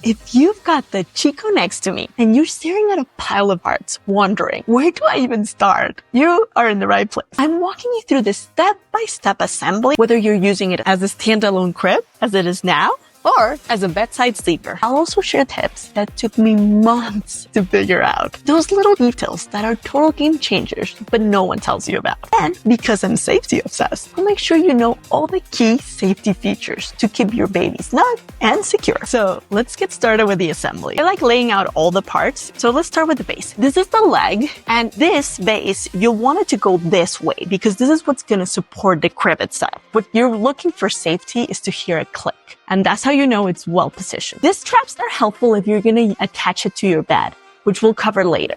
if you've got the Chicco Next2Me and you're staring at a pile of parts, wondering, where do I even start? You are in the right place. I'm walking you through this step-by-step assembly, whether you're using it as a standalone crib, as it is now, or as a bedside sleeper. I'll also share tips that took me months to figure out. Those little details that are total game changers, but no one tells you about. And because I'm safety obsessed, I'll make sure you know all the key safety features to keep your baby snug and secure. So let's get started with the assembly. I like laying out all the parts. So let's start with the base. This is the leg, and this base, you'll want it to go this way because this is what's gonna support the crib itself. What you're looking for safety is to hear a click. And that's how you know it's well positioned. These straps are helpful if you're going to attach it to your bed, which we'll cover later.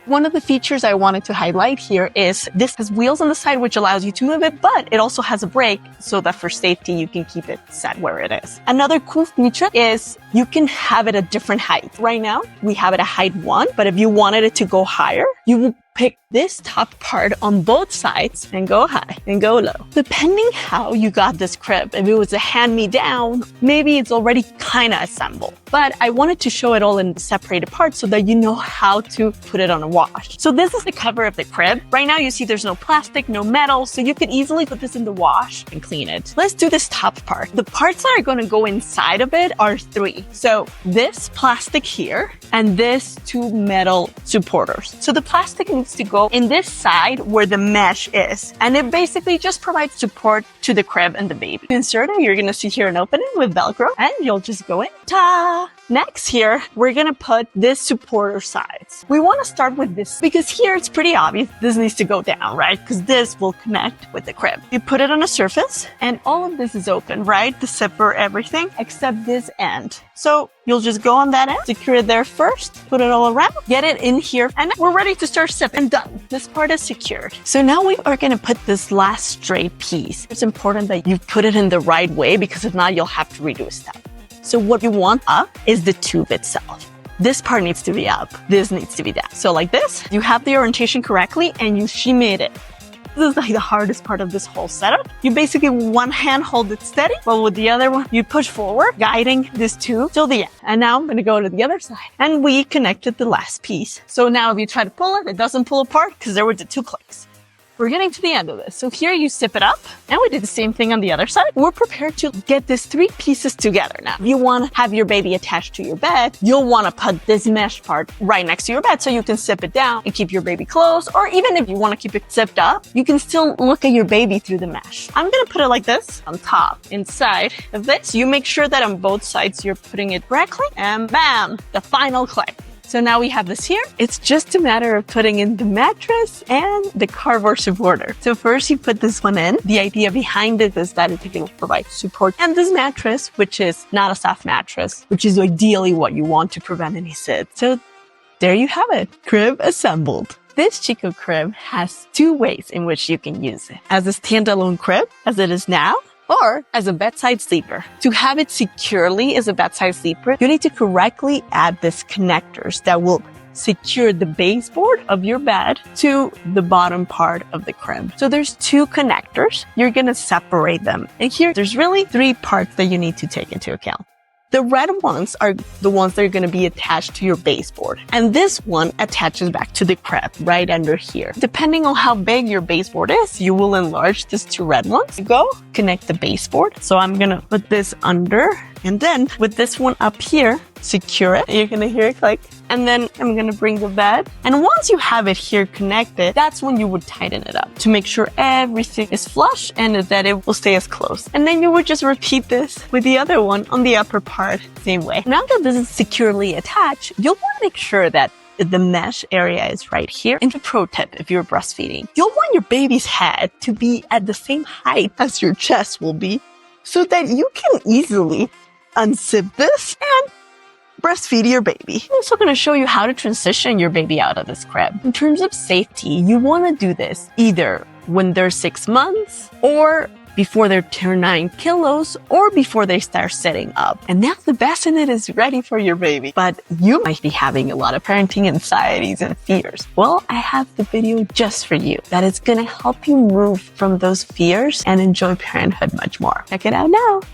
One of the features I wanted to highlight here is this has wheels on the side, which allows you to move it, but it also has a brake so that for safety, you can keep it set where it is. Another cool feature is you can have it at different heights. Right now, we have it at height 1, but if you wanted it to go higher, you will pick this top part on both sides and go high and go low. Depending how you got this crib, if it was a hand-me-down, maybe it's already kind of assembled. But I wanted to show it all in separated parts so that you know how to put it on a wash. So this is the cover of the crib. Right now you see there's no plastic, no metal, so you could easily put this in the wash and clean it. Let's do this top part. The parts that are going to go inside of it are 3. So this plastic here and this 2 metal supporters. So the plastic needs to go in this side where the mesh is. And it basically just provides support to the crib and the baby. Insert it, you're gonna see here an opening with Velcro and you'll just go in. Ta! Next here, we're gonna put this supporter sides. We wanna start with this because here it's pretty obvious this needs to go down, right? Because this will connect with the crib. You put it on a surface and all of this is open, right? The zipper, everything except this end. So you'll just go on that end, secure it there first, put it all around, get it in here, and we're ready to start zipping. And done. This part is secured. So now we are gonna put this last straight piece. It's important that you put it in the right way because if not, you'll have to redo a step. So what you want up is the tube itself. This part needs to be up. This needs to be down. So like this, you have the orientation correctly and you shimmy it. This is like the hardest part of this whole setup. You basically one hand hold it steady, but with the other one, you push forward, guiding this tube till the end. And now I'm gonna go to the other side. And we connected the last piece. So now if you try to pull it, it doesn't pull apart because there were the 2 clicks. We're getting to the end of this. So here you zip it up and we did the same thing on the other side. We're prepared to get these 3 pieces together now. If you want to have your baby attached to your bed, you'll want to put this mesh part right next to your bed so you can zip it down and keep your baby close. Or even if you want to keep it zipped up, you can still look at your baby through the mesh. I'm going to put it like this on top. Inside of this, you make sure that on both sides you're putting it correctly and bam, the final click. So now we have this here. It's just a matter of putting in the mattress and the cardboard supporter. So first you put this one in. The idea behind it is that it will provide support. And this mattress, which is not a soft mattress, which is ideally what you want to prevent any SIDS. So there you have it, crib assembled. This Chicco crib has 2 ways in which you can use it. As a standalone crib, as it is now, or as a bedside sleeper. To have it securely as a bedside sleeper, you need to correctly add these connectors that will secure the baseboard of your bed to the bottom part of the crib. So there's 2 connectors. You're going to separate them. And here, there's really 3 parts that you need to take into account. The red ones are the ones that are going to be attached to your baseboard. And this one attaches back to the crib right under here. Depending on how big your baseboard is, you will enlarge these 2 red ones. Go connect the baseboard. So I'm going to put this under and then with this one up here, secure it. You're going to hear it click. And then I'm going to bring the bed. And once you have it here connected, that's when you would tighten it up to make sure everything is flush and that it will stay as close. And then you would just repeat this with the other one on the upper part, same way. Now that this is securely attached, you'll want to make sure that the mesh area is right here. And a pro tip, if you're breastfeeding, you'll want your baby's head to be at the same height as your chest will be so that you can easily unzip this and breastfeed your baby. I'm also going to show you how to transition your baby out of this crib. In terms of safety, you want to do this either when they're 6 months or before they turn 9 kilos or before they start sitting up. And now the bassinet is ready for your baby. But you might be having a lot of parenting anxieties and fears. Well, I have the video just for you that is going to help you move from those fears and enjoy parenthood much more. Check it out now.